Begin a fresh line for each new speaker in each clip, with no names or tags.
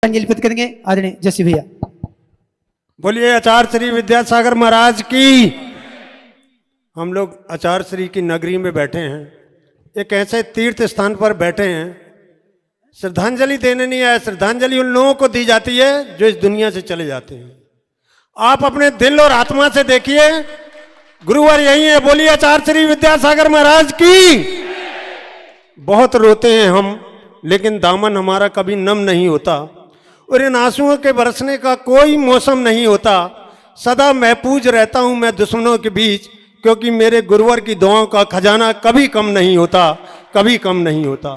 अंजलि करेंगे आदरणीय जस्सी भैया।
बोलिए आचार्य श्री विद्यासागर महाराज की। हम लोग आचार्य श्री की नगरी में बैठे हैं, एक ऐसे तीर्थ स्थान पर बैठे हैं। श्रद्धांजलि देने नहीं आए, श्रद्धांजलि उन लोगों को दी जाती है जो इस दुनिया से चले जाते हैं। आप अपने दिल और आत्मा से देखिए, गुरुवर यही है। बोलिए आचार्य श्री विद्यासागर महाराज की। बहुत रोते हैं हम, लेकिन दामन हमारा कभी नम नहीं होता और इन आंसुओं के बरसने का कोई मौसम नहीं होता। सदा महफूज रहता हूं मैं दुश्मनों के बीच, क्योंकि मेरे गुरुवर की दुआओं का खजाना कभी कम नहीं होता, कभी कम नहीं होता।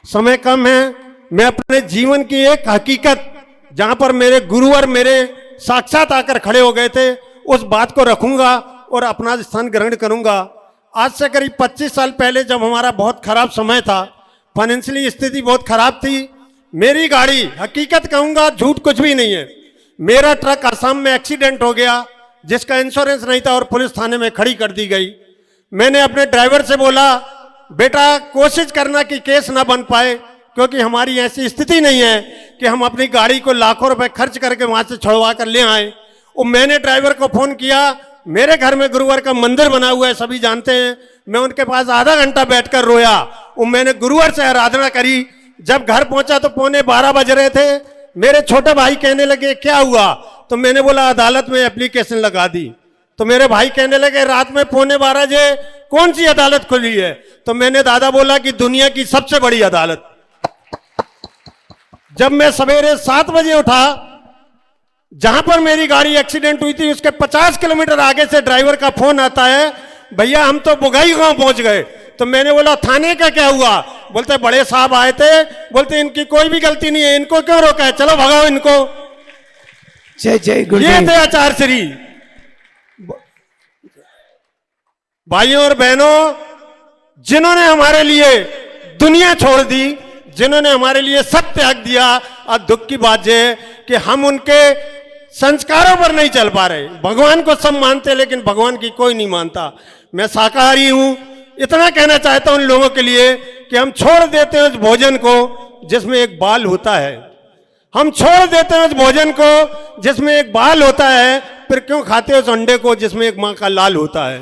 समय कम है, मैं अपने जीवन की एक हकीकत जहां पर मेरे गुरुवर मेरे साक्षात आकर खड़े हो गए थे, उस बात को रखूंगा और अपना स्थान ग्रहण करूंगा। आज से करीब 25 साल पहले जब हमारा बहुत खराब समय था, फाइनेंशियली स्थिति बहुत खराब थी, मेरी गाड़ी, हकीकत कहूंगा झूठ कुछ भी नहीं है, मेरा ट्रक असम में एक्सीडेंट हो गया जिसका इंश्योरेंस नहीं था और पुलिस थाने में खड़ी कर दी गई। मैंने अपने ड्राइवर से बोला, बेटा कोशिश करना कि केस ना बन पाए, क्योंकि हमारी ऐसी स्थिति नहीं है कि हम अपनी गाड़ी को लाखों रुपए खर्च करके वहां से छुड़वा कर ले आए। और मैंने ड्राइवर को फोन किया, मेरे घर में गुरुवर का मंदिर बना हुआ है, सभी जानते हैं। मैं उनके पास आधा घंटा बैठकर रोया और मैंने गुरुवर से आराधना करी। जब घर पहुंचा तो 11:15 बज रहे थे। मेरे छोटे भाई कहने लगे क्या हुआ, तो मैंने बोला अदालत में एप्लीकेशन लगा दी। तो मेरे भाई कहने लगे रात में 11:15 बजे कौन सी अदालत खुली है, तो मैंने दादा बोला कि दुनिया की सबसे बड़ी अदालत। जब मैं सवेरे 7 बजे उठा, जहां पर मेरी गाड़ी एक्सीडेंट हुई थी उसके 50 किलोमीटर आगे से ड्राइवर का फोन आता है, भैया हम तो बुगाई गांव पहुंच गए। तो मैंने बोला थाने का क्या हुआ, बोलते बड़े साहब आए थे, बोलते इनकी कोई भी गलती नहीं है, इनको क्यों रोका है, चलो भगाओ इनको।
जय जय गुरु।
ये थे आचार्य श्री। भाइयों और बहनों, जिन्होंने हमारे लिए दुनिया छोड़ दी, जिन्होंने हमारे लिए सब त्याग दिया, और दुख की बात यह है कि हम उनके संस्कारों पर नहीं चल पा रहे। भगवान को सब मानते लेकिन भगवान की कोई नहीं मानता। मैं शाकाहारी हूं, इतना कहना चाहता हूं उन लोगों के लिए कि हम छोड़ देते हैं उस भोजन को जिसमें एक बाल होता है। हम छोड़ देते हैं उस भोजन को जिसमें एक बाल होता है, फिर क्यों खाते हैं उस अंडे को जिसमें एक मां का लाल होता है।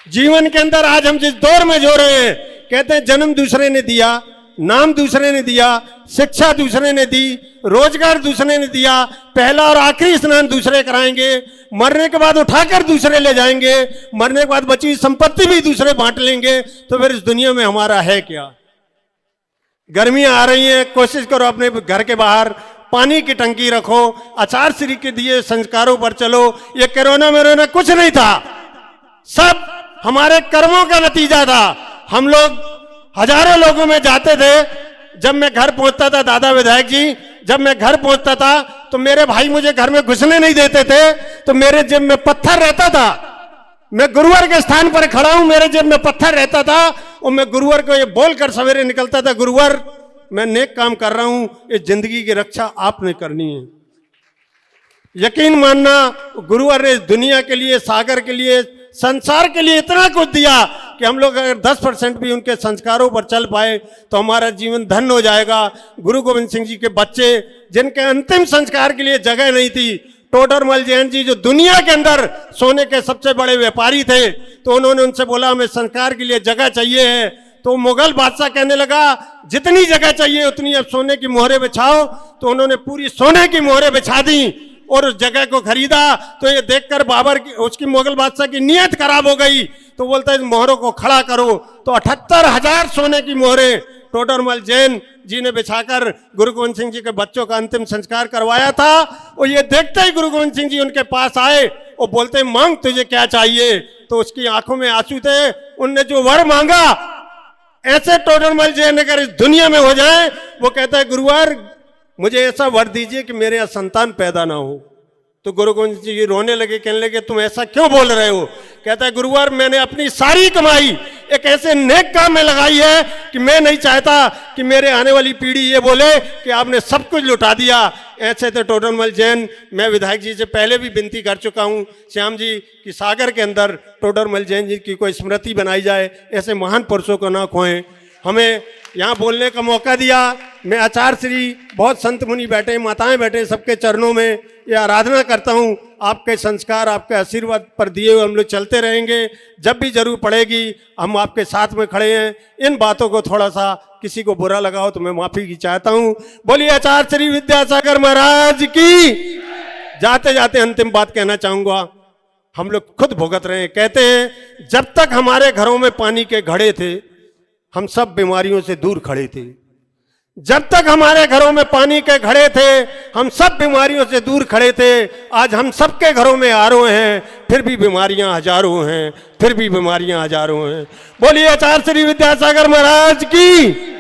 जीवन के अंदर आज हम जिस दौर में जो रहे हैं, कहते हैं जन्म दूसरे ने दिया, नाम दूसरे ने दिया, शिक्षा दूसरे ने दी, रोजगार दूसरे ने दिया, पहला और आखिरी स्नान दूसरे कराएंगे, मरने के बाद उठाकर दूसरे ले जाएंगे, मरने के बाद बची हुई संपत्ति भी दूसरे बांट लेंगे। तो फिर इस दुनिया में हमारा है क्या। गर्मियां आ रही हैं, कोशिश करो अपने घर के बाहर पानी की टंकी रखो, आचार्य श्री के दिए संस्कारों पर चलो। ये कोरोना में कुछ नहीं था, सब हमारे कर्मों का नतीजा था। हम लोग हजारों लोगों में जाते थे। जब मैं घर पहुंचता था, दादा विधायक जी, जब मैं घर पहुंचता था तो मेरे भाई मुझे घर में घुसने नहीं देते थे, तो मेरे जेब में पत्थर रहता था। मैं गुरुवर के स्थान पर खड़ा हूं, मेरे जेब में पत्थर रहता था और मैं गुरुवर को ये बोलकर सवेरे निकलता था, गुरुवर मैं नेक काम कर रहा हूं, इस जिंदगी की रक्षा आपने करनी है। यकीन मानना, गुरुवर ने दुनिया के लिए, सागर के लिए, संसार के लिए इतना कुछ दिया कि हम लोग अगर 10% भी उनके संस्कारों पर चल पाए तो हमारा जीवन धन्य हो जाएगा। गुरु गोविंद सिंह जी के बच्चे जिनके अंतिम संस्कार के लिए जगह नहीं थी, टोडरमल जैन जी जो दुनिया के अंदर सोने के सबसे बड़े व्यापारी थे, तो उन्होंने उनसे बोला हमें संस्कार के लिए जगह चाहिए है। तो मुगल बादशाह कहने लगा जितनी जगह चाहिए उतनी अब सोने की मोहरें बिछाओ। तो उन्होंने पूरी सोने की मोहरें बिछा दी और उस जगह को खरीदा। तो ये देखकर बाबर की, उसकी मुगल बादशाह की नीयत खराब हो गई, तो बोलता है इस मोहरों को खड़ा करो। तो 78,000 सोने की मोहरें टोडरमल जैन जी ने बिछाकर गुरु गोविंद सिंह जी के बच्चों का अंतिम संस्कार करवाया था। और ये देखते ही गुरु गोविंद सिंह जी उनके पास आए और बोलते मांग तुझे क्या चाहिए। तो उसकी आंखों में आंसू थे, उनने जो वर मांगा, ऐसे टोडरमल जैन अगर इस दुनिया में हो जाए, वो कहता है गुरुवर मुझे ऐसा वर दीजिए कि मेरे यहाँ संतान पैदा ना हो। तो गुरु गोविंद जी रोने लगे, कहने लगे तुम ऐसा क्यों बोल रहे हो। कहता है गुरुवर मैंने अपनी सारी कमाई एक ऐसे नेक काम में लगाई है कि मैं नहीं चाहता कि मेरे आने वाली पीढ़ी ये बोले कि आपने सब कुछ लुटा दिया। ऐसे थे टोडरमल जैन। मैं विधायक जी से पहले भी विनती कर चुका हूँ श्याम जी कि सागर के अंदर टोडरमल जैन जी की कोई स्मृति बनाई जाए, ऐसे महान पुरुषों को ना खोएं। हमें यहाँ बोलने का मौका दिया। मैं आचार्य श्री बहुत संत मुनि बैठे, माताएं बैठे, सबके चरणों में ये आराधना करता हूँ। आपके संस्कार, आपके आशीर्वाद पर दिए हुए हम लोग चलते रहेंगे। जब भी जरूर पड़ेगी हम आपके साथ में खड़े हैं। इन बातों को थोड़ा सा किसी को बुरा लगा हो तो मैं माफी की चाहता हूँ। बोलिए आचार्य श्री विद्यासागर महाराज की। जाते जाते अंतिम बात कहना चाहूंगा, हम लोग खुद भुगत रहे हैं। कहते हैं जब तक हमारे घरों में पानी के घड़े थे हम सब बीमारियों से दूर खड़े थे। जब तक हमारे घरों में पानी के घड़े थे हम सब बीमारियों से दूर खड़े थे। आज हम सबके घरों में आरओ हैं, फिर भी बीमारियां हजारों हैं, फिर भी बीमारियां हजारों हैं। बोलिए आचार्य श्री विद्यासागर महाराज की।